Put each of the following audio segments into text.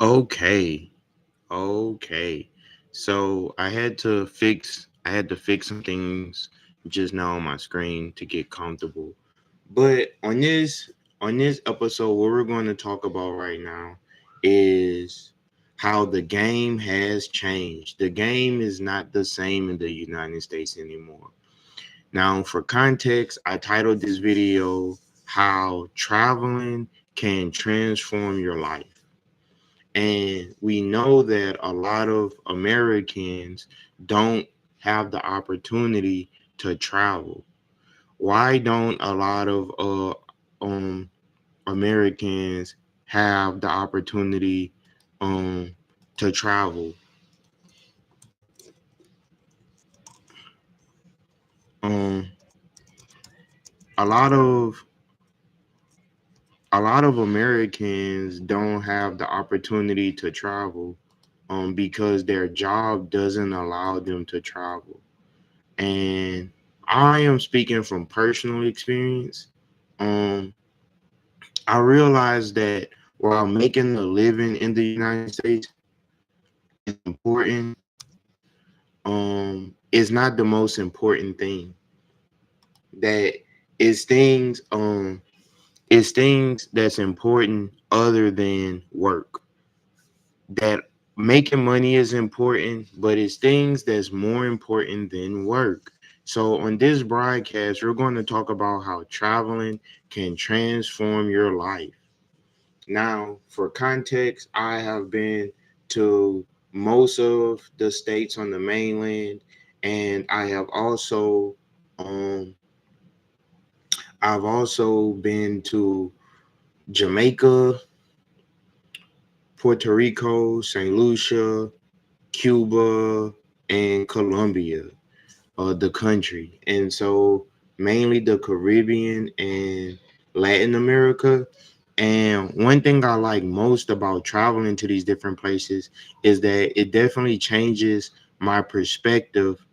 Okay, okay. So I had to fix some things just now on my screen to get comfortable. But on this episode, what we're going to talk about right now is how the game has changed. The game is not the same in the United States anymore. Now, for context, I titled this video How Traveling Can Transform Your Life. And we know that a lot of Americans don't have the opportunity to travel. Why don't a lot of Americans have the opportunity um to travel? Um a lot of a lot of Americans don't have the opportunity to travel because their job doesn't allow them to travel. And I am speaking from personal experience. Um, I realized that while making a living in the United States is important, it's not the most important thing. That is things is things that's important other than work. That making money is important, but it's things that's more important than work. So on this broadcast, we're going to talk about how traveling can transform your life. Now, for context, I have been to most of the states on the mainland, and um I've also been to Jamaica, Puerto Rico, St. Lucia, Cuba, and Colombia, the country. And so mainly the Caribbean and Latin America. And one thing I like most about traveling to these different places is that it definitely changes my perspective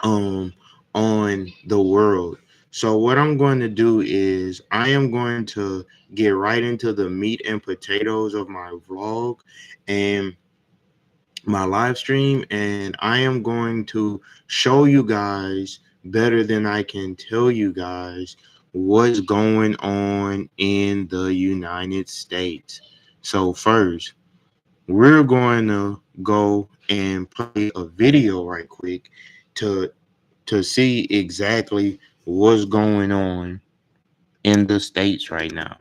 um on the world. So what I'm going to do is I am going to get right into the meat and potatoes of my vlog and my live stream, and I am going to show you guys better than I can tell you guys what's going on in the United States. So first, we're going to go and play a video right quick to see exactly what's going on in the states right now.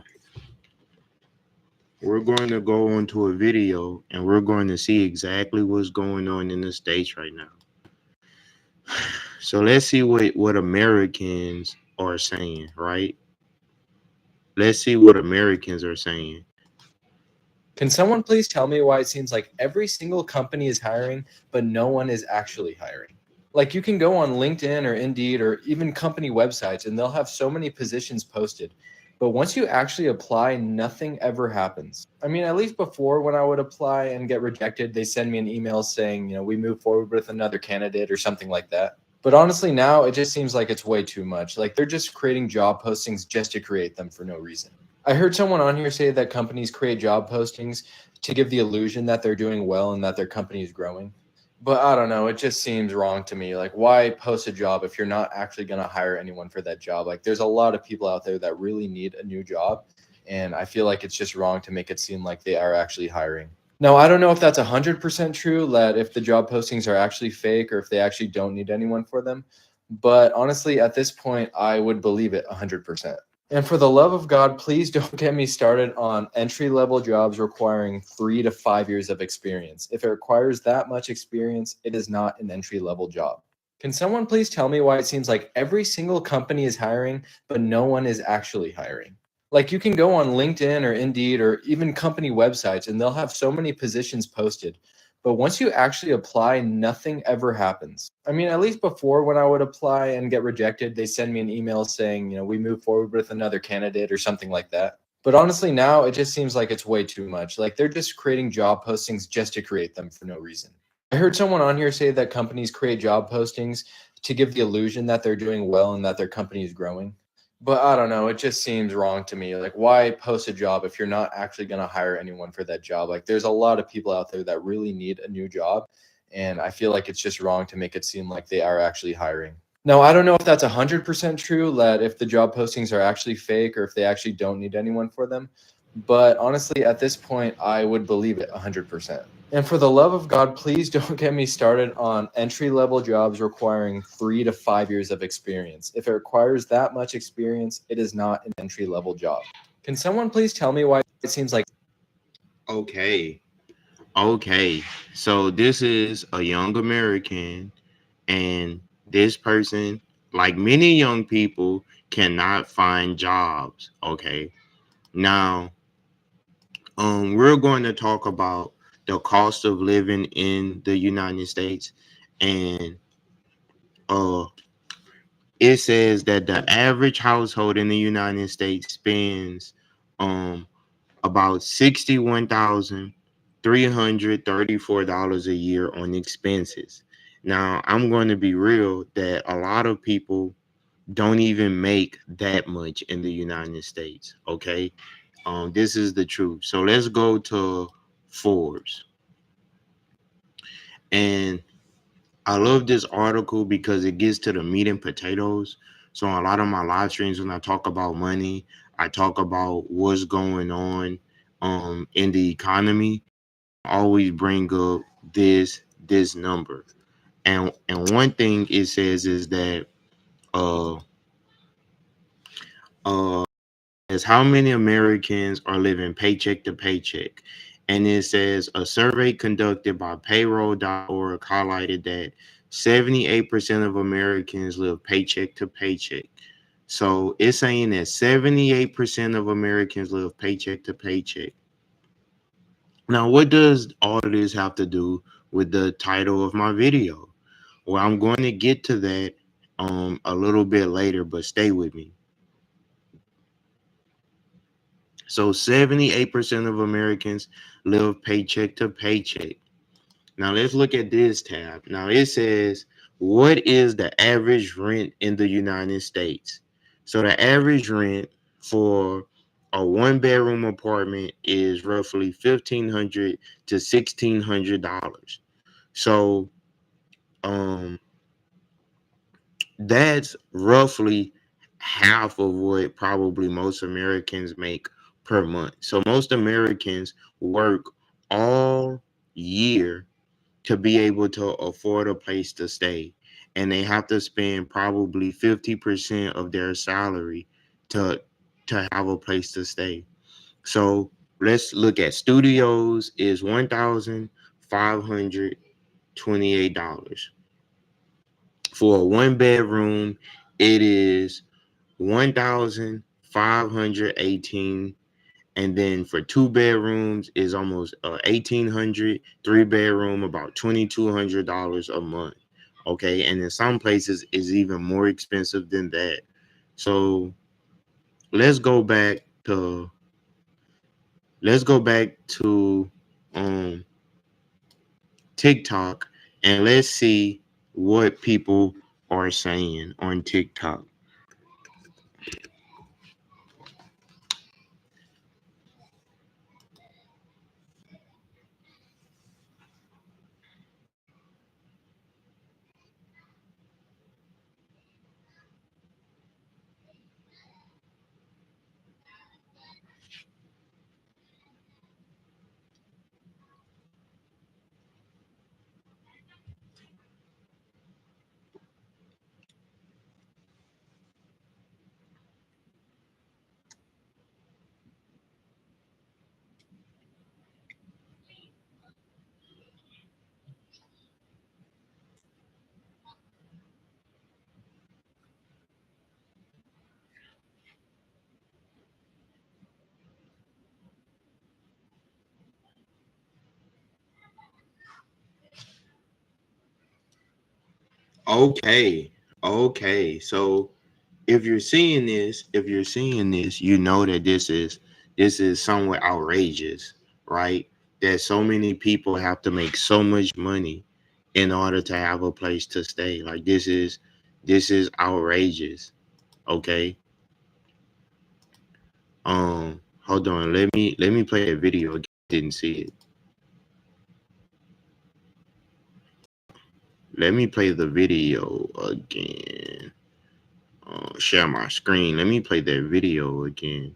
We're going to go into a video and we're going to see exactly what's going on in the states right now. So let's see what Americans are saying, right? Let's see what Americans are saying. Can someone please tell me why it seems like every single company is hiring, but no one is actually hiring? Like you can go on LinkedIn or Indeed or even company websites and they'll have so many positions posted. But once you actually apply, nothing ever happens. I mean, at least before when I would apply and get rejected, they send me an email saying, we move forward with another candidate or something like that. But honestly, now it just seems like it's way too much. Like they're just creating job postings just to create them for no reason. I heard someone on here say that companies create job postings to give the illusion that they're doing well and that their company is growing. But I don't know, it just seems wrong to me. Like, why post a job if you're not actually going to hire anyone for that job? Like, there's a lot of people out there that really need a new job. And I feel like it's just wrong to make it seem like they are actually hiring. Now, I don't know if that's 100% true, that if the job postings are actually fake or if they actually don't need anyone for them. But honestly, at this point, I would believe it 100%. And for the love of God, please don't get me started on entry level jobs requiring 3 to 5 years of experience. If it requires that much experience, it is not an entry level job. Can someone please tell me why it seems like every single company is hiring, but no one is actually hiring? Like you can go on LinkedIn or Indeed or even company websites and they'll have so many positions posted. But once you actually apply, nothing ever happens. I mean, at least before when I would apply and get rejected, they send me an email saying, we move forward with another candidate or something like that. But honestly, now it just seems like it's way too much. Like they're just creating job postings just to create them for no reason. I heard someone on here say that companies create job postings to give the illusion that they're doing well and that their company is growing. But I don't know. It just seems wrong to me. Like, why post a job if you're not actually going to hire anyone for that job? Like, there's a lot of people out there that really need a new job. And I feel like it's just wrong to make it seem like they are actually hiring. Now, I don't know if that's 100% true, that if the job postings are actually fake or if they actually don't need anyone for them. But honestly, at this point, I would believe it 100%. And for the love of God, please don't get me started on entry level jobs requiring 3 to 5 years of experience. If it requires that much experience, it is not an entry level job. Can someone please tell me why it seems like Okay. Okay. So this is a young American, and this person, like many young people, cannot find jobs. Okay. Now, we're going to talk about the cost of living in the United States, and uh it says that the average household in the United States spends um about $61,334 a year on expenses. Now, I'm going to be real that a lot of people don't even make that much in the United States. Okay. This is the truth. So let's go to Forbes. And I love this article because it gets to the meat and potatoes. So a lot of my live streams, when I talk about money, I talk about what's going on in the economy. I always bring up this number. And one thing it says is that uh uh is how many Americans are living paycheck to paycheck. And it says a survey conducted by payroll.org highlighted that 78% of Americans live paycheck to paycheck. So it's saying that 78% of Americans live paycheck to paycheck. Now, what does all of this have to do with the title of my video? Well, I'm going to get to that a little bit later, but stay with me. So 78% of Americans live paycheck to paycheck. Now let's look at this tab. Now it says, what is the average rent in the United States? So the average rent for a one bedroom apartment is roughly $1,500 to $1,600. So um that's roughly half of what probably most Americans make per month. So most Americans work all year to be able to afford a place to stay. And they have to spend probably 50% of their salary to have a place to stay. So let's look at studios is $1,528. For a one bedroom, it is 1,518, and then for two bedrooms is almost 1,800. Three bedroom about $2,200 a month. Okay, and in some places is even more expensive than that. So let's go back to let's go back to um TikTok, and let's see what people are saying on TikTok. Okay, okay. So if you're seeing this, you know that this is somewhat outrageous, right? That so many people have to make so much money in order to have a place to stay. Like this is outrageous. Okay. Hold on. Let me play a video. Didn't see it. Let me play the video again. Share my screen. Let me play that video again.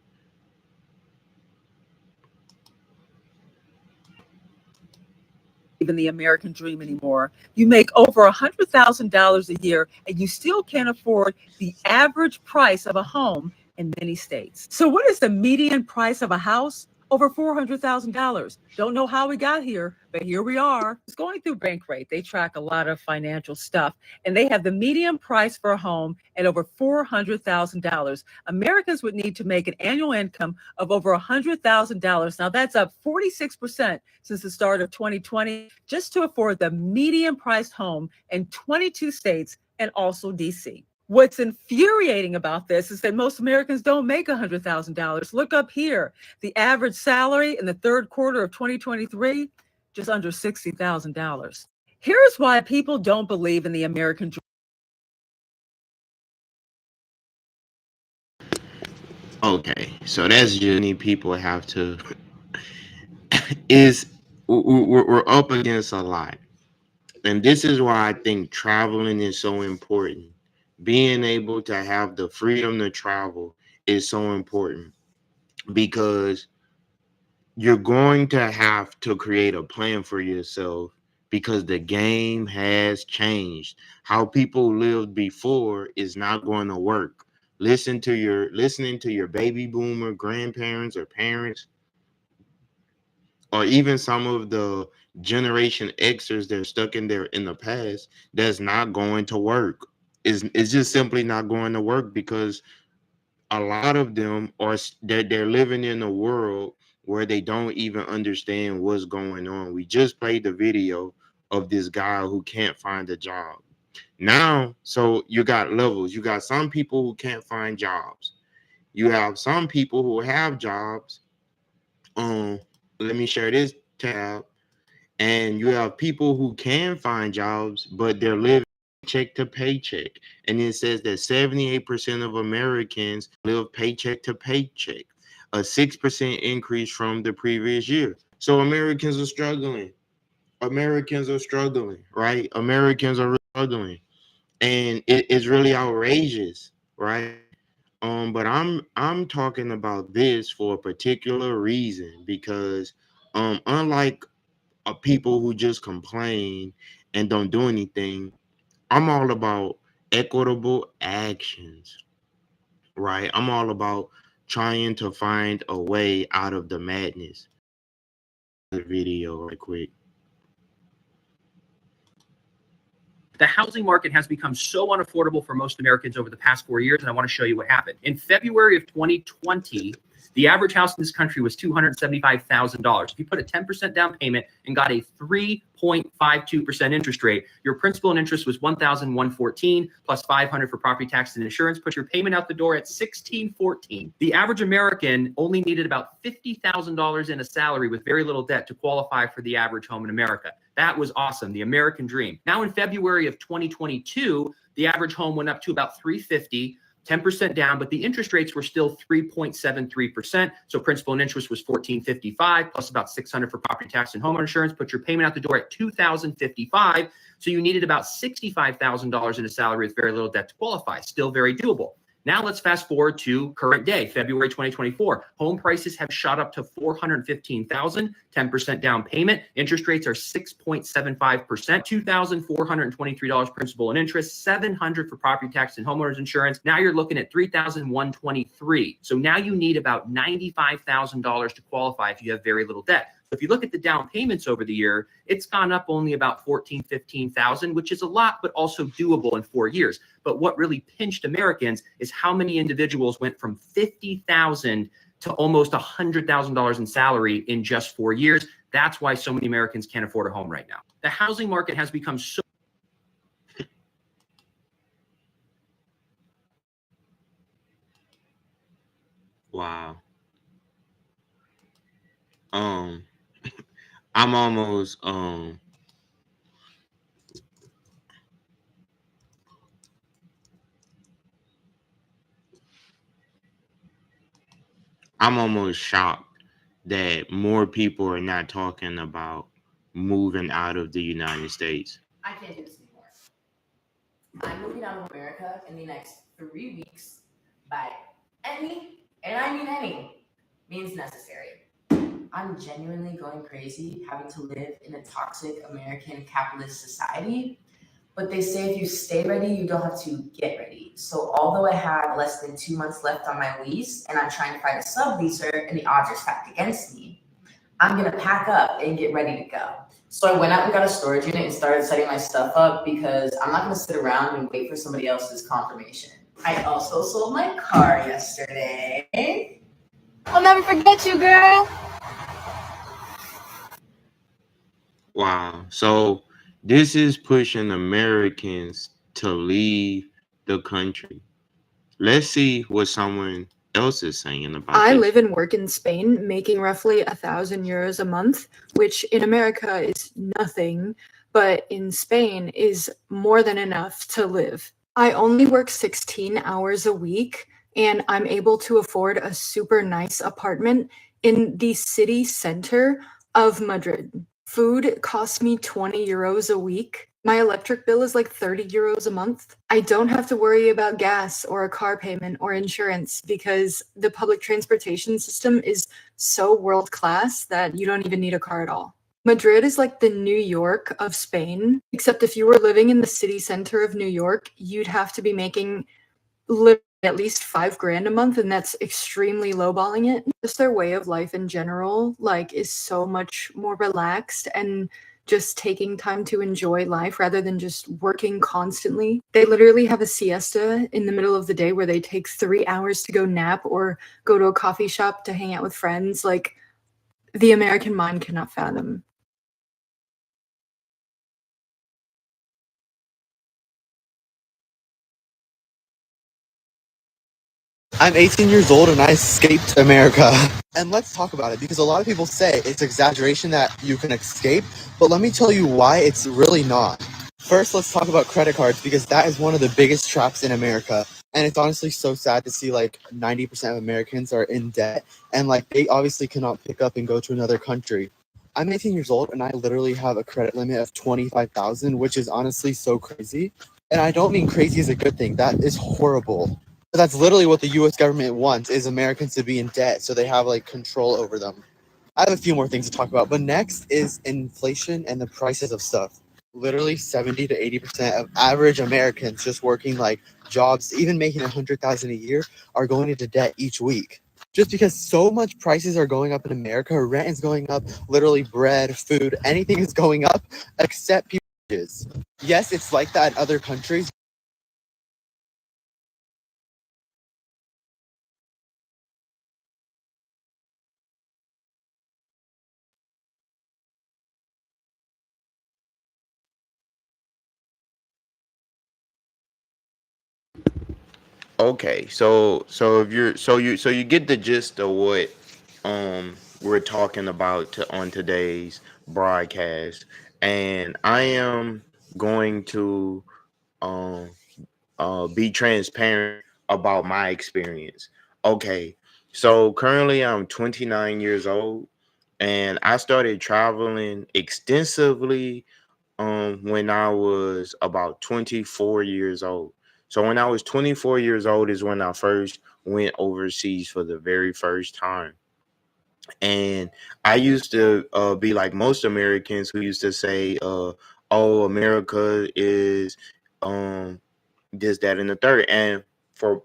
Even the American dream anymore. You make over $100,000 a year and you still can't afford the average price of a home in many states. So what is the median price of a house? Over $400,000. Don't know how we got here, but here we are. It's going through Bankrate. They track a lot of financial stuff, and they have the median price for a home at over $400,000. Americans would need to make an annual income of over $100,000. Now that's up 46% since the start of 2020, just to afford the median priced home in 22 states and also DC. What's infuriating about this is that most Americans don't make $100,000. Look up here. The average salary in the third quarter of 2023, just under $60,000. Here's why people don't believe in the American dream. Okay, so that's just many people have to is we're up against a lot. And this is why I think traveling is so important. Being able to have the freedom to travel is so important because you're going to have to create a plan for yourself because the game has changed. How people lived before is not going to work. Listening to your baby boomer grandparents or parents, or even some of the Generation Xers that are stuck in the past, that's not going to work. It's just simply not going to work because a lot of them are they're living in a world where they don't even understand what's going on. We just played the video of this guy who can't find a job. Now, so you got levels. You got some people who can't find jobs. You have some people who have jobs. Let me share this tab. And you have people who can find jobs, but they're living paycheck to paycheck. And it says that 78% of Americans live paycheck to paycheck, a 6% increase from the previous year. So Americans are struggling. Americans are struggling, right? Americans are struggling. And it's really outrageous, right? But I'm talking about this for a particular reason because unlike people who just complain and don't do anything, I'm all about equitable actions, right? I'm all about trying to find a way out of the madness. The video right quick. The housing market has become so unaffordable for most Americans over the past 4 years, and I want to show you what happened. In February of 2020, the average house in this country was $275,000. If you put a 10% down payment and got a 3.52% interest rate, your principal and interest was $1,114 plus $500 for property tax and insurance. Put your payment out the door at $1,614. The average American only needed about $50,000 in a salary with very little debt to qualify for the average home in America. That was awesome, the American dream. Now in February of 2022, the average home went up to about $350,000. 10% down, but the interest rates were still 3.73%. So principal and interest was $1,455 plus about $600 for property tax and homeowner insurance. Put your payment out the door at $2,055. So you needed about $65,000 in a salary with very little debt to qualify. Still very doable. Now let's fast forward to current day, February 2024. Home prices have shot up to $415,000, 10% down payment. Interest rates are 6.75%, $2,423 principal and interest, $700 for property tax and homeowners insurance. Now you're looking at $3,123. So now you need about $95,000 to qualify if you have very little debt. If you look at the down payments over the year, it's gone up only about $14,000, $15,000, which is a lot, but also doable in 4 years. But what really pinched Americans is how many individuals went from $50,000 to almost $100,000 in salary in just 4 years. That's why so many Americans can't afford a home right now. The housing market has become so Wow. I'm almost I'm almost shocked that more people are not talking about moving out of the United States. I can't do this anymore. I'm moving out of America in the next 3 weeks by any, and I mean any, means necessary. I'm genuinely going crazy having to live in a toxic American capitalist society. But they say if you stay ready, you don't have to get ready. So although I have less than 2 months left on my lease and I'm trying to find a subleaser and the odds are stacked against me, I'm gonna pack up and get ready to go. So I went out and got a storage unit and started setting my stuff up because I'm not gonna sit around and wait for somebody else's confirmation. I also sold my car yesterday. I'll never forget you, girl. Wow. So this is pushing Americans to leave the country. Let's see what someone else is saying about I this. live and work in Spain, making roughly 1,000 euros a month, which in America is nothing, but in Spain is more than enough to live. I only work 16 hours a week, and I'm able to afford a super nice apartment in the city center of Madrid. Food costs me 20 euros a week. My electric bill is like 30 euros a month. I don't have to worry about gas or a car payment or insurance because the public transportation system is so world class that you don't even need a car at all. Madrid is like the New York of Spain, except if you were living in the city center of New York, you'd have to be making literally at least 5 grand a month, and that's extremely lowballing it. Just their way of life in general, like, is so much more relaxed and just taking time to enjoy life rather than just working constantly. They literally have a siesta in the middle of the day where they take 3 hours to go nap or go to a coffee shop to hang out with friends. Like, the American mind cannot fathom. I'm 18 years old and I escaped America. And let's talk about it because a lot of people say it's exaggeration that you can escape, but let me tell you why it's really not. First, let's talk about credit cards because that is one of the biggest traps in America. And it's honestly so sad to see like 90% of Americans are in debt and like they obviously cannot pick up and go to another country. I'm 18 years old and I literally have a credit limit of 25,000, which is honestly so crazy. And I don't mean crazy as a good thing. That is horrible. But that's literally what the US government wants is Americans to be in debt so they have like control over them. I have a few more things to talk about, but next is inflation and the prices of stuff. Literally 70 to 80% of average Americans just working like jobs, even making 100,000 a year, are going into debt each week. Just because so much prices are going up in America, rent is going up, literally bread, food, anything is going up except people's. Yes, it's like that in other countries. Okay, so if you're so you get the gist of what we're talking about on today's broadcast, and I am going to um be transparent about my experience. Okay, so currently I'm 29 years old, and I started traveling extensively when I was about 24 years old. So when I was 24 years old is when I first went overseas for the very first time. And I used to be like most Americans who used to say, "Oh, America is um, this, that, and the third." And for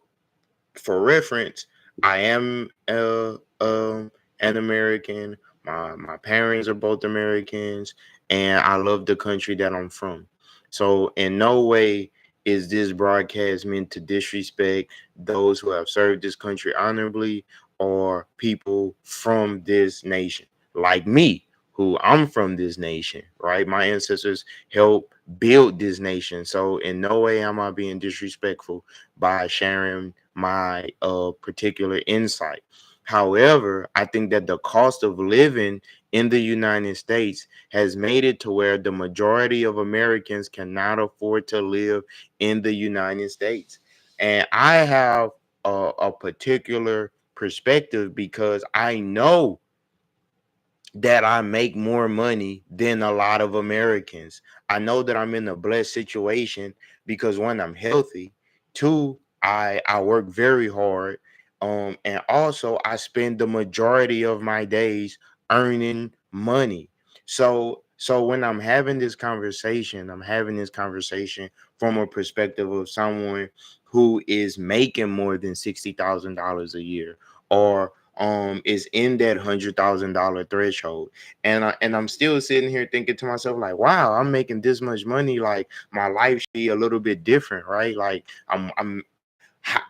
reference, I am an American. My parents are both Americans, and I love the country that I'm from. So in no way is this broadcast meant to disrespect those who have served this country honorably or people from this nation, like me, who I'm from this nation, right? My ancestors helped build this nation. So in no way am I being disrespectful by sharing my particular insight. However, I think that the cost of living in the United States has made it to where the majority of Americans cannot afford to live in the United States. And I have a particular perspective because I know that I make more money than a lot of Americans. I know that I'm in a blessed situation because one, I'm healthy. Two, I work very hard. And also I spend the majority of my days earning money. So when I'm having this conversation from a perspective of someone who is making more than $60,000 a year, or is in that $100,000 threshold, and I'm still sitting here thinking to myself like, wow, I'm making this much money, like my life should be a little bit different, right? Like I'm how,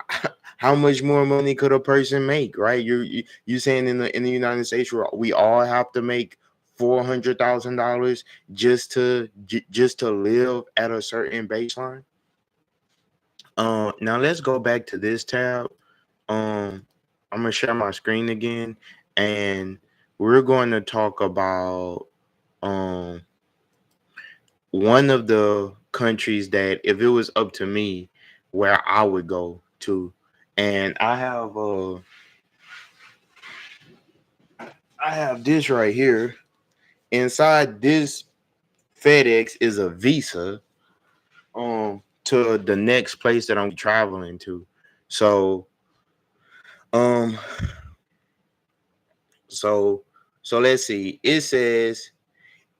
how much more money could a person make, right? You saying in the United States we all have to make $400,000 just to live at a certain baseline. Now let's go back to this tab. I'm gonna share my screen again, and we're going to talk about um one of the countries that, if it was up to me, where I would go to. And I have this right here. Inside this FedEx is a visa to the next place that I'm traveling to. So um so so let's see. It says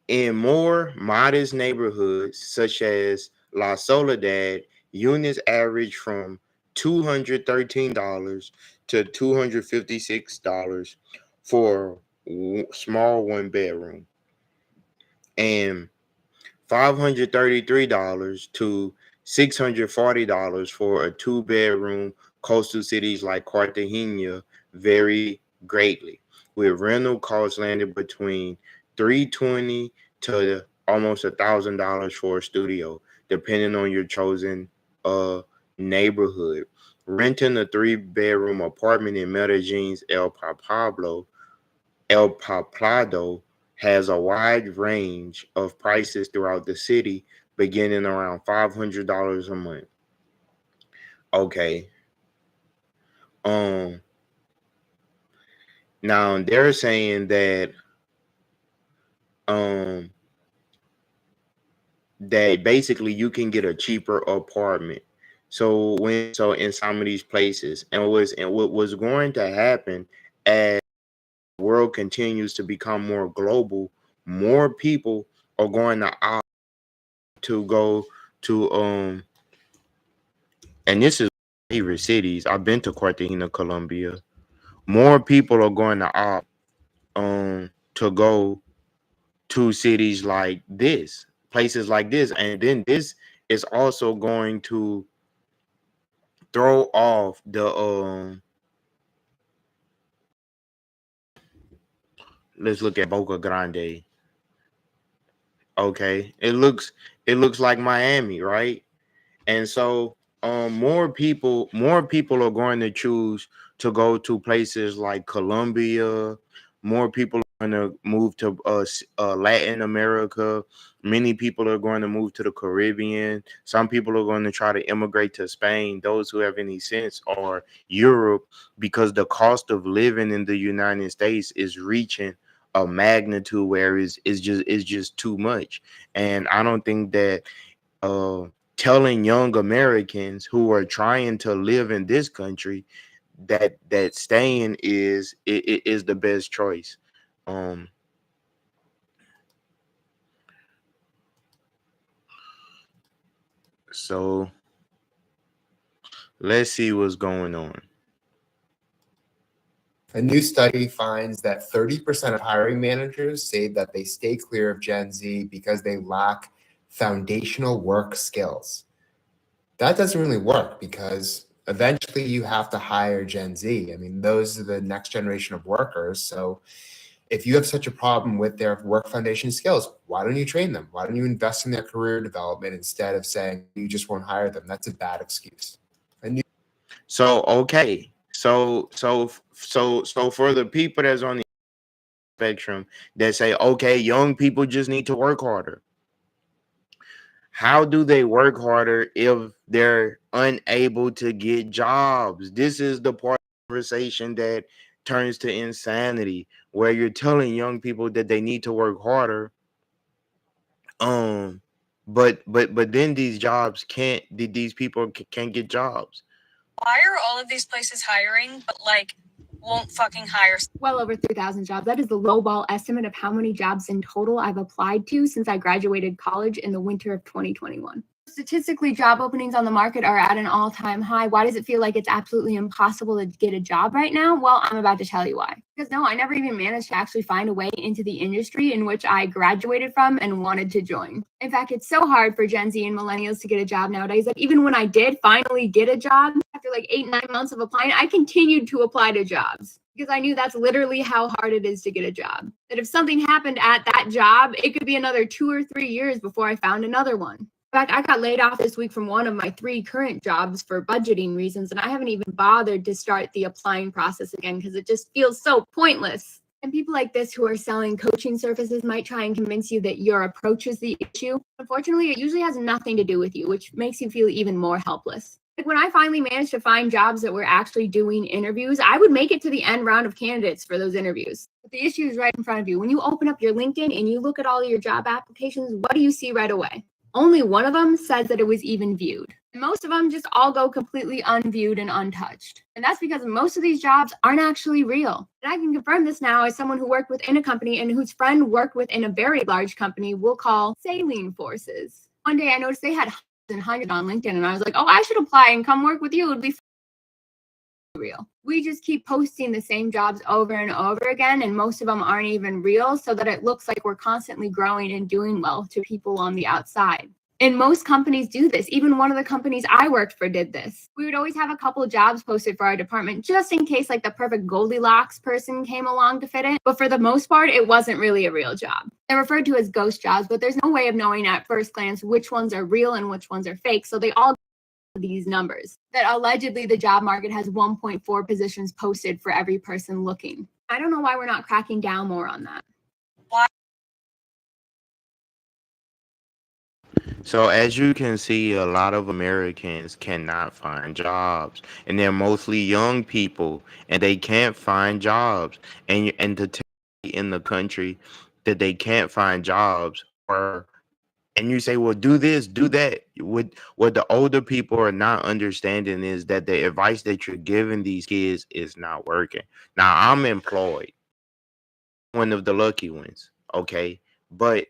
in more modest neighborhoods such as La Soledad, units average from $213 to $256 for small one bedroom, and $533 to $640 for a two bedroom. Coastal cities like Cartagena vary greatly, with rental costs landing between 320 to almost $1,000 for a studio, depending on your chosen uh neighborhood. Renting a three-bedroom apartment in Medellin's El Poblado has a wide range of prices throughout the city, beginning around $500 a month. Okay. Um. Now they're saying um that basically you can get a cheaper apartment. So in some of these places, what was going to happen as the world continues to become more global, more people are going to opt to go to and this is my favorite cities. I've been to Cartagena, Colombia. More people are going to opt to go to cities like this, places like this, and then this is also going to throw off the let's look at Boca Grande. Okay, it looks like Miami, right? And so more people are going to choose to go to places like Colombia. More people are going to move to Latin America. Many people are going to move to the Caribbean. Some people are going to try to immigrate to Spain, those who have any sense, or Europe, because the cost of living in the United States is reaching a magnitude where is just too much. And I don't think that uh telling young Americans who are trying to live in this country that staying is the best choice. Um, so let's see what's going on. A new study finds that 30% of hiring managers say that they stay clear of Gen Z because they lack foundational work skills. That doesn't really work because eventually you have to hire Gen Z. I mean, those are the next generation of workers. So if you have such a problem with their work foundation skills, why don't you train them? Why don't you invest in their career development instead of saying you just won't hire them? That's a bad excuse. So okay, so for the people that's on the spectrum that say, okay, young people just need to work harder. How do they work harder if they're unable to get jobs? This is the part conversation that turns to insanity, where you're telling young people that they need to work harder. Um, but then these jobs these people can't get jobs. Why are all of these places hiring, but like won't fucking hire? Well over 3,000 jobs. That is the lowball estimate of how many jobs in total I've applied to since I graduated college in the winter of 2021. Statistically, job openings on the market are at an all-time high. Why does it feel like it's absolutely impossible to get a job right now? Well, I'm about to tell you why. Because no, I never even managed to actually find a way into the industry in which I graduated from and wanted to join. In fact, it's so hard for Gen Z and millennials to get a job nowadays that even when I did finally get a job, after like 8-9 months of applying, I continued to apply to jobs because I knew that's literally how hard it is to get a job. That if something happened at that job, it could be another 2 or 3 years before I found another one. In fact, I got laid off this week from one of my 3 current jobs for budgeting reasons, and I haven't even bothered to start the applying process again because it just feels so pointless. And people like this who are selling coaching services might try and convince you that your approach is the issue. Unfortunately, it usually has nothing to do with you, which makes you feel even more helpless. Like when I finally managed to find jobs that were actually doing interviews, I would make it to the end round of candidates for those interviews. But the issue is right in front of you. When you open up your LinkedIn and you look at all your job applications, what do you see right away? Only one of them says that it was even viewed. And most of them just all go completely unviewed and untouched. And that's because most of these jobs aren't actually real. And I can confirm this now as someone who worked within a company and whose friend worked within a very large company we'll call Saline Forces. One day I noticed they had hundreds and hundreds on LinkedIn and I was like, oh, I should apply and come work with you. It would be real. We just keep posting the same jobs over and over again, and most of them aren't even real, so that it looks like we're constantly growing and doing well to people on the outside. And most companies do this. Even one of the companies I worked for did this. We would always have a couple jobs posted for our department just in case like the perfect Goldilocks person came along to fit it. But for the most part, it wasn't really a real job. They're referred to as ghost jobs, but there's no way of knowing at first glance which ones are real and which ones are fake. So they all these numbers that allegedly the job market has 1.4 positions posted for every person looking. I don't know why we're not cracking down more on that. Why? So as you can see, a lot of Americans cannot find jobs, and they're mostly young people, and they can't find jobs. And to tell in the country that they can't find jobs, or and you say, well, do this, do that. What the older people are not understanding is that the advice that you're giving these kids is not working. Now, I'm employed, one of the lucky ones, okay? But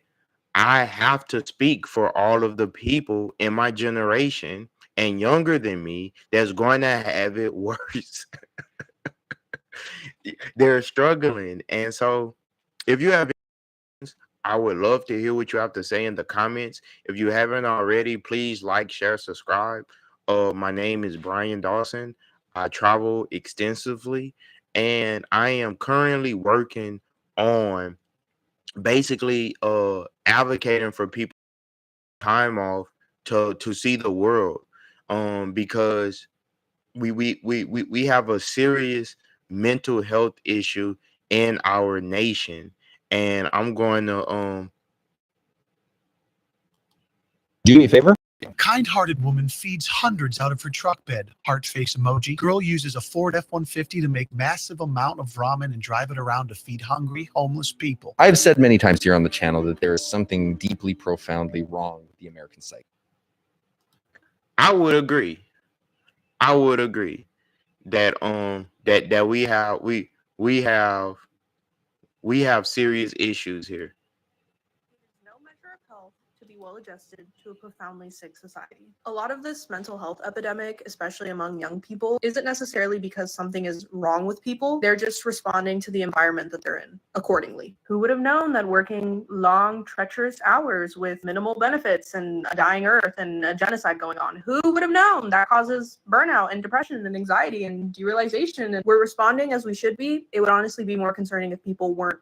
I have to speak for all of the people in my generation and younger than me that's going to have it worse. They're struggling. And so if you have, I would love to hear what you have to say in the comments. If you haven't already, please like, share, subscribe. My name is Brian Dawson. I travel extensively, and I am currently working on basically advocating for people time off to see the world, because we have a serious mental health issue in our nation, and I'm going to Do me a favor. Kind-hearted woman feeds hundreds out of her truck bed. Heart face emoji. Girl uses a Ford F-150 to make massive amount of ramen and drive it around to feed hungry, homeless people. I've said many times here on the channel that there is something deeply, profoundly wrong with the American psyche. I would agree. I would agree that that we have serious issues here. No measure of health to be well adjusted to a profoundly sick society. A lot of this mental health epidemic, especially among young people, isn't necessarily because something is wrong with people. They're just responding to the environment that they're in accordingly. Who would have known that working long, treacherous hours with minimal benefits and a dying earth and a genocide going on? Who would have known that causes burnout and depression and anxiety and derealization? And we're responding as we should be. It would honestly be more concerning if people weren't,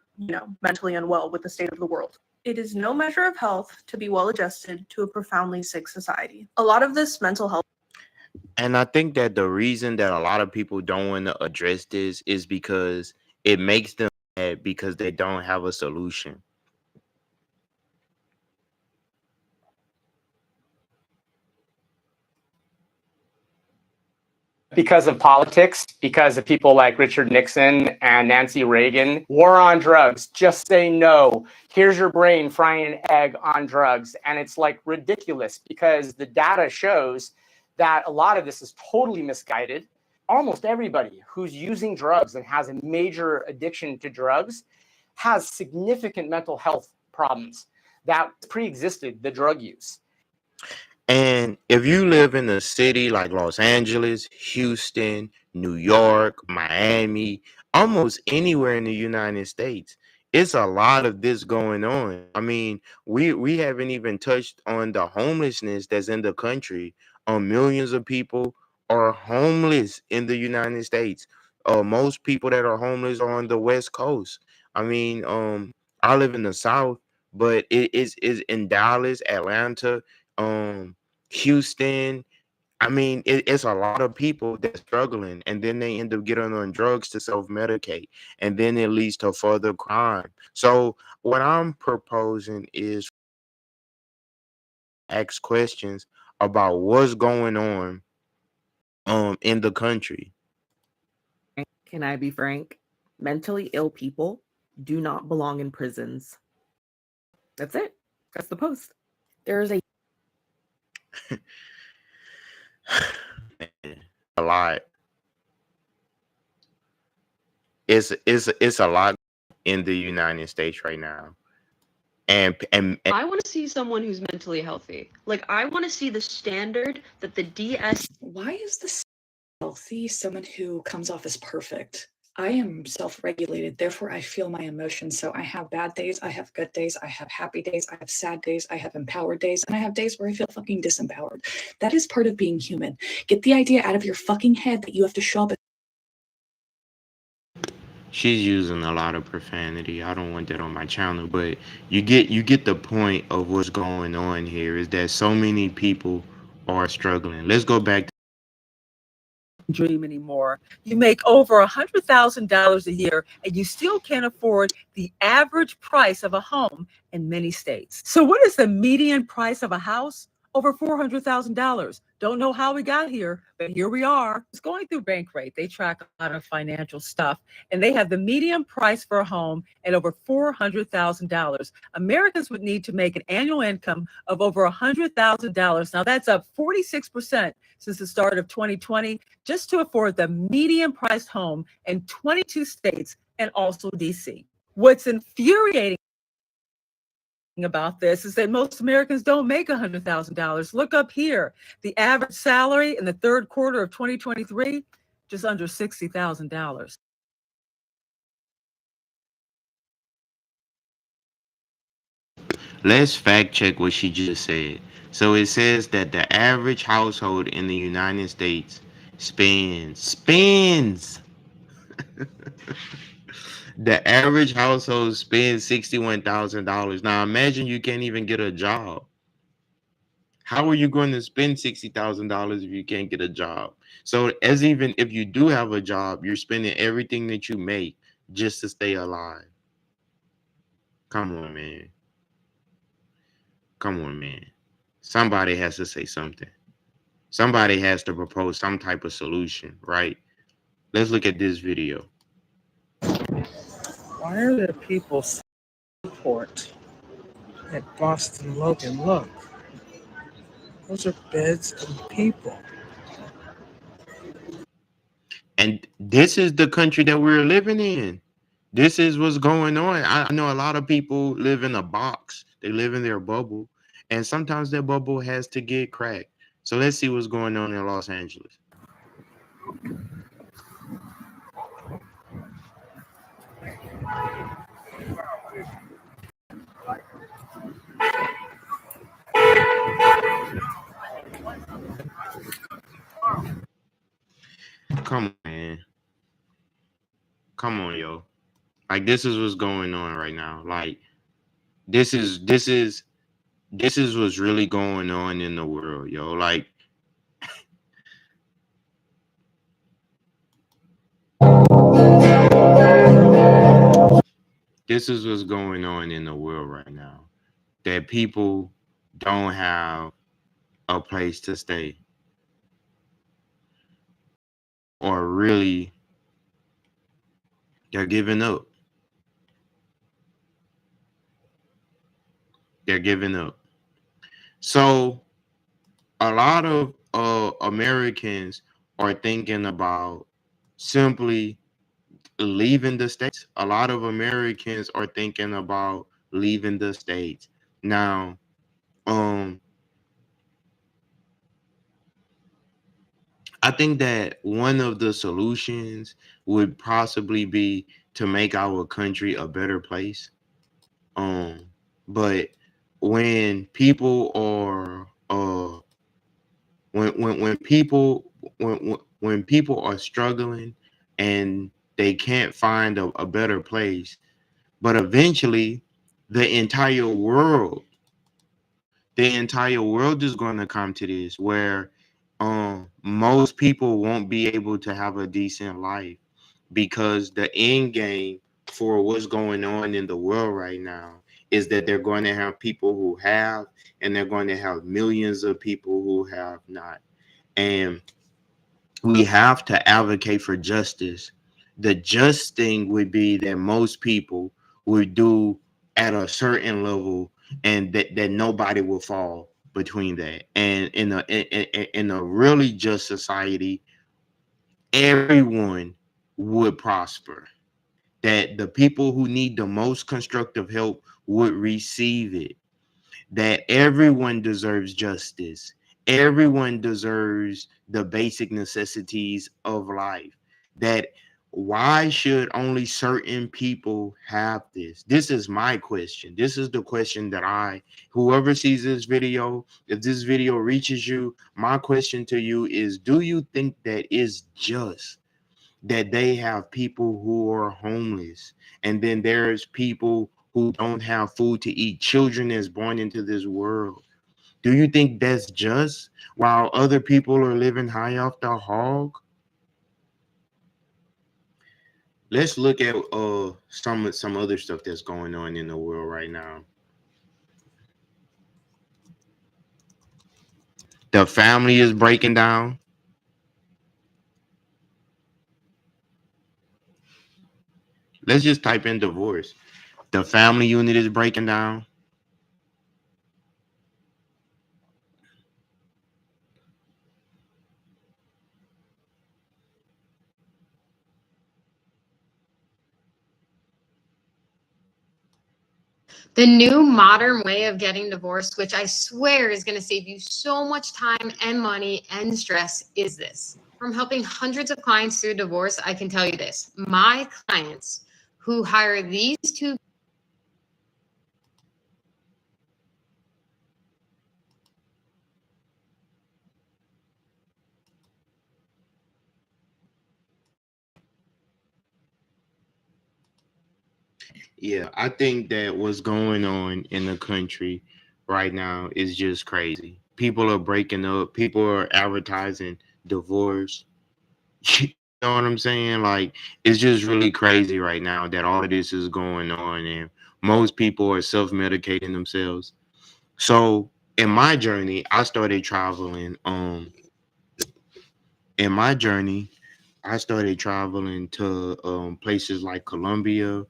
mentally unwell with the state of the world. It is no measure of health to be well adjusted to a profoundly sick society. A lot of this mental health. And I think that the reason that a lot of people don't want to address this is because it makes them mad because they don't have a solution. because of politics, because of people like Richard Nixon and Nancy Reagan. War on drugs, just say no. Here's your brain frying an egg on drugs. And it's like ridiculous because the data shows that a lot of this is totally misguided. Almost everybody who's using drugs and has a major addiction to drugs has significant mental health problems that pre-existed the drug use. And if you live in a city like Los Angeles, Houston, New York, Miami, almost anywhere in the United States, it's a lot of this going on. I mean, we haven't even touched on the homelessness that's in the country. Millions of people are homeless in the United States. Most people that are homeless are on the West Coast. I mean, I live in the South, but it's in Dallas, Atlanta, Houston. I mean, it's a lot of people that's struggling, and then they end up getting on drugs to self-medicate, and then it leads to further crime. So what I'm proposing is ask questions about what's going on in the country. Can I be frank? Mentally ill people do not belong in prisons. That's it. That's the post. There's a A lot. It's a lot in the United States right now. And I want to see someone who's mentally healthy. Like, I want to see the standard that the DS. Why is this healthy someone who comes off as perfect? I am self-regulated, therefore I feel my emotions. So I have bad days, I have good days, I have happy days, I have sad days, I have empowered days, and I have days where I feel fucking disempowered. That is part of being human. Get the idea out of your fucking head that you have to show up. she's using a lot of profanity. I don't want that on my channel, but you get the point of what's going on here is that so many people are struggling. Let's go back to dream anymore. You make over $100,000 a year and you still can't afford the average price of a home in many states. So what is the median price of a house? Over $400,000. Don't know how we got here, but here we are. It's going through Bankrate. They track a lot of financial stuff, and they have the median price for a home at over $400,000. Americans would need to make an annual income of over $100,000. Now that's up 46% since the start of 2020, just to afford the median priced home in 22 states and also DC. What's infuriating about this is that most Americans don't make $100,000. Look up here. The average salary in the third quarter of 2023, just under $60,000. let's fact check what she just said. So it says that the average household in the United States spends the average household spends $61,000. Now imagine you can't even get a job. How are you going to spend $60,000 if you can't get a job? So as even if you do have a job, you're spending everything that you make just to stay alive. Come on, man. Come on, man. Somebody has to say something. Somebody has to propose some type of solution, right? Let's look at this video. Why are there people support at Boston Logan? Look, those are beds and people. And this is the country that we're living in. This is what's going on. I know a lot of people live in a box. They live in their bubble. And sometimes their bubble has to get cracked. So let's see what's going on in Los Angeles. Come on, man. Come on, yo. Like this is what's going on right now. Like this is what's really going on in the world, yo. Like this is what's going on in the world right now. That people don't have a place to stay. are really, they're giving up. They're giving up. So a lot of Americans are thinking about simply leaving the states. A lot of Americans are thinking about leaving the states. Now, I think that one of the solutions would possibly be to make our country a better place. But when people are when people when people are struggling and they can't find a better place, but eventually the entire world is going to come to this where most people won't be able to have a decent life because the end game for what's going on in the world right now is that they're going to have people who have, and they're going to have millions of people who have not. And we have to advocate for justice. The just thing would be that most people would do at a certain level, and that nobody will fall between that. And in a really just society, everyone would prosper. That the people who need the most constructive help would receive it. That everyone deserves justice. Everyone deserves the basic necessities of life. That why should only certain people have this? This is my question. This is the question that whoever sees this video, if this video reaches you, my question to you is, do you think that is just that they have people who are homeless, and then there's people who don't have food to eat, children that's born into this world? Do you think that's just while other people are living high off the hog? Let's look at some other stuff that's going on in the world right now. The family is breaking down. Let's just type in divorce. The family unit is breaking down. The new modern way of getting divorced, which I swear is going to save you so much time and money and stress, is this. From helping hundreds of clients through divorce, I can tell you this. My clients who hire these two Yeah, I think that what's going on in the country right now is just crazy. People are breaking up. People are advertising divorce. You know what I'm saying? Like, it's just really crazy right now that all of this is going on, and most people are self-medicating themselves. So in my journey, I started traveling. In my journey, I started traveling to places like Colombia.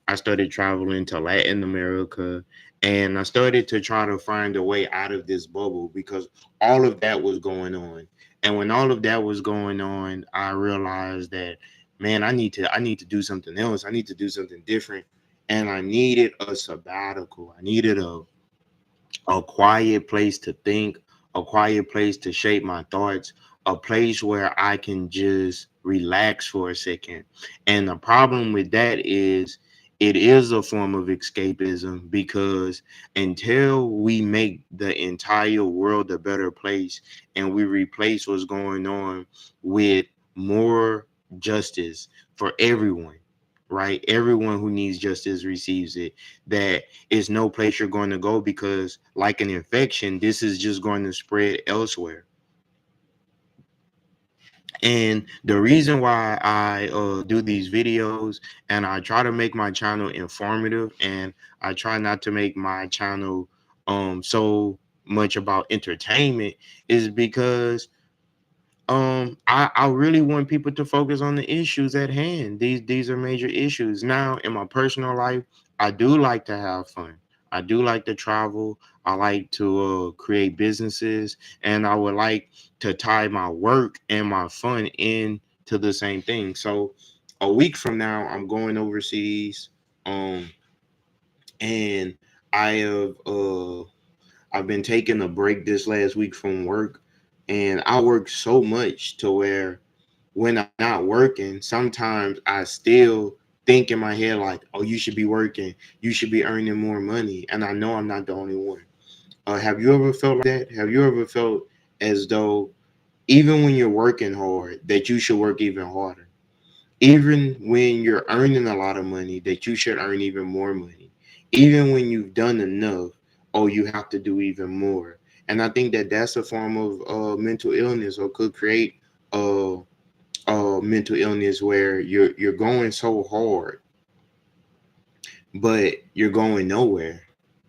I started traveling to Latin America, and I started to try to find a way out of this bubble because all of that was going on. And when all of that was going on, I realized that, man, I need to do something else. I need to do something different. And I needed a sabbatical. I needed a quiet place to think, a quiet place to shape my thoughts, a place where I can just relax for a second. And the problem with that is it is a form of escapism, because until we make the entire world a better place and we replace what's going on with more justice for everyone, right? Everyone who needs justice receives it. That is no place you're going to go, because like an infection, this is just going to spread elsewhere. And the reason why I do these videos and I try to make my channel informative, and I try not to make my channel so much about entertainment, is because I really want people to focus on the issues at hand. These are major issues. Now, in my personal life, I do like to have fun. I do like to travel. I like to create businesses, and I would like to tie my work and my fun into the same thing. So, a week from now, I'm going overseas, and I have I've been taking a break this last week from work, and I work so much to where when I'm not working, sometimes I still think in my head like, "Oh, you should be working. You should be earning more money." And I know I'm not the only one. Have you ever felt like that? Have you ever felt as though even when you're working hard, that you should work even harder? Even when you're earning a lot of money, that you should earn even more money. Even when you've done enough, oh, you have to do even more. And I think that that's a form of mental illness, or could create mental illness where you're going so hard, but you're going nowhere.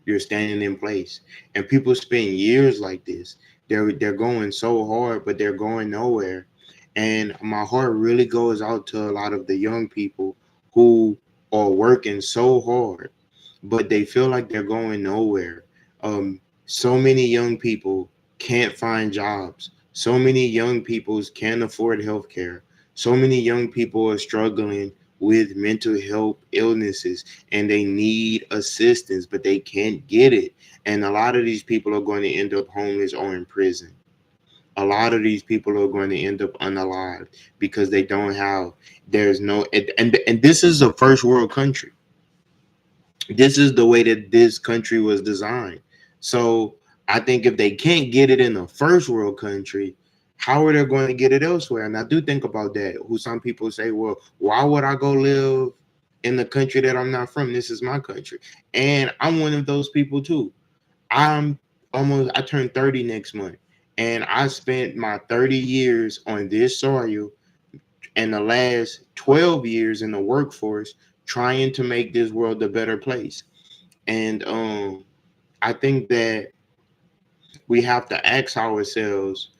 You're standing in place, and people spend years like this. They're going so hard, but they're going nowhere. And my heart really goes out to a lot of the young people who are working so hard, but they feel like they're going nowhere. So many young people can't find jobs. So many young people can't afford health care. So many young people are struggling with mental health illnesses, and they need assistance, but they can't get it. And a lot of these people are going to end up homeless or in prison. A lot of these people are going to end up unalived because they don't have, there's no, and this is a first world country. This is the way that this country was designed. So I think if they can't get it in a first world country, how are they going to get it elsewhere? And I do think about that. Who some people say, well, why would I go live in the country that I'm not from? This is my country. And I'm one of those people too. I turned 30 next month. And I spent my 30 years on this soil and the last 12 years in the workforce trying to make this world a better place. And I think that we have to ask ourselves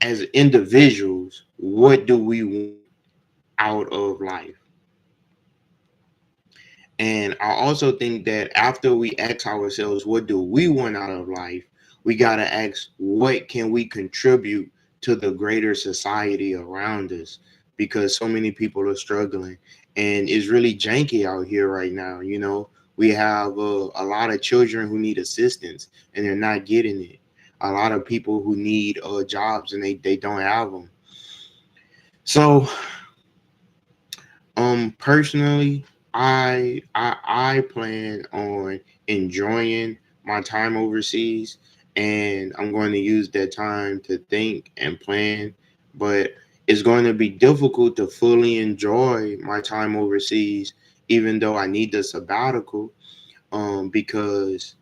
as individuals, what do we want out of life? And I also think that after we ask ourselves, what do we want out of life? We got to ask, what can we contribute to the greater society around us? Because so many people are struggling, and it's really janky out here right now. You know, we have a lot of children who need assistance and they're not getting it. A lot of people who need jobs and they don't have them. So personally, I plan on enjoying my time overseas, and I'm going to use that time to think and plan. But it's going to be difficult to fully enjoy my time overseas, even though I need the sabbatical, because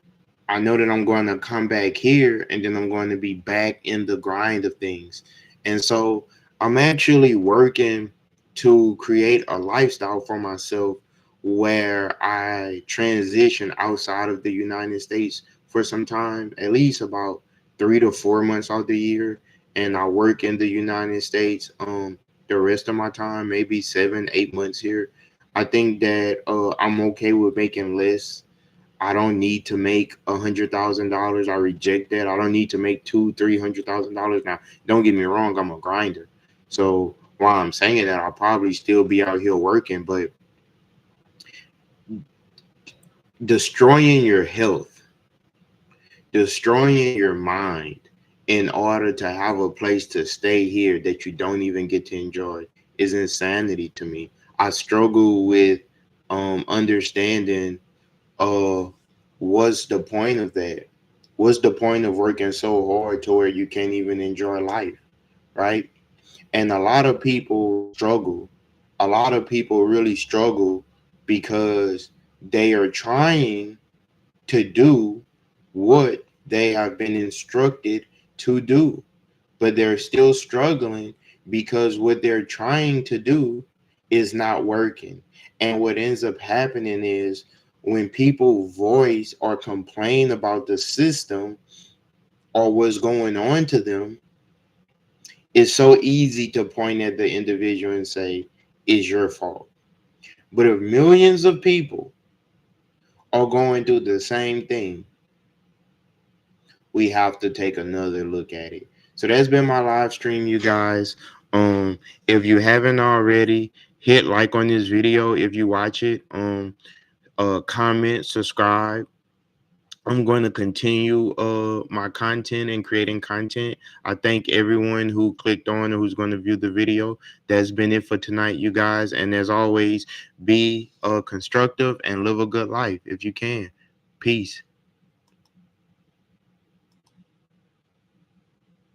I know that I'm going to come back here and then I'm going to be back in the grind of things. And so I'm actually working to create a lifestyle for myself where I transition outside of the United States for some time, at least about 3 to 4 months out the year. And I work in the United States the rest of my time, maybe 7, 8 months here. I think that I'm okay with making less. I don't need to make $100,000. I reject that. I don't need to make $200,000, $300,000. Now, don't get me wrong, I'm a grinder. So while I'm saying that, I'll probably still be out here working, but destroying your health, destroying your mind in order to have a place to stay here that you don't even get to enjoy is insanity to me. I struggle with understanding what's the point of that? What's the point of working so hard to where you can't even enjoy life, right? And a lot of people struggle. A lot of people really struggle because they are trying to do what they have been instructed to do, but they're still struggling because what they're trying to do is not working. And what ends up happening is when people voice or complain about the system or what's going on to them, It's so easy to point at the individual and say, it's your fault. But if millions of people are going through the same thing, we have to take another look at it. So that's been my live stream, you guys. If you haven't already, hit like on this video if you watch it. Comment, subscribe. I'm going to continue my content and creating content. I thank everyone who clicked on or who's going to view the video. That's been it for tonight, you guys. And as always, be constructive and live a good life if you can. Peace.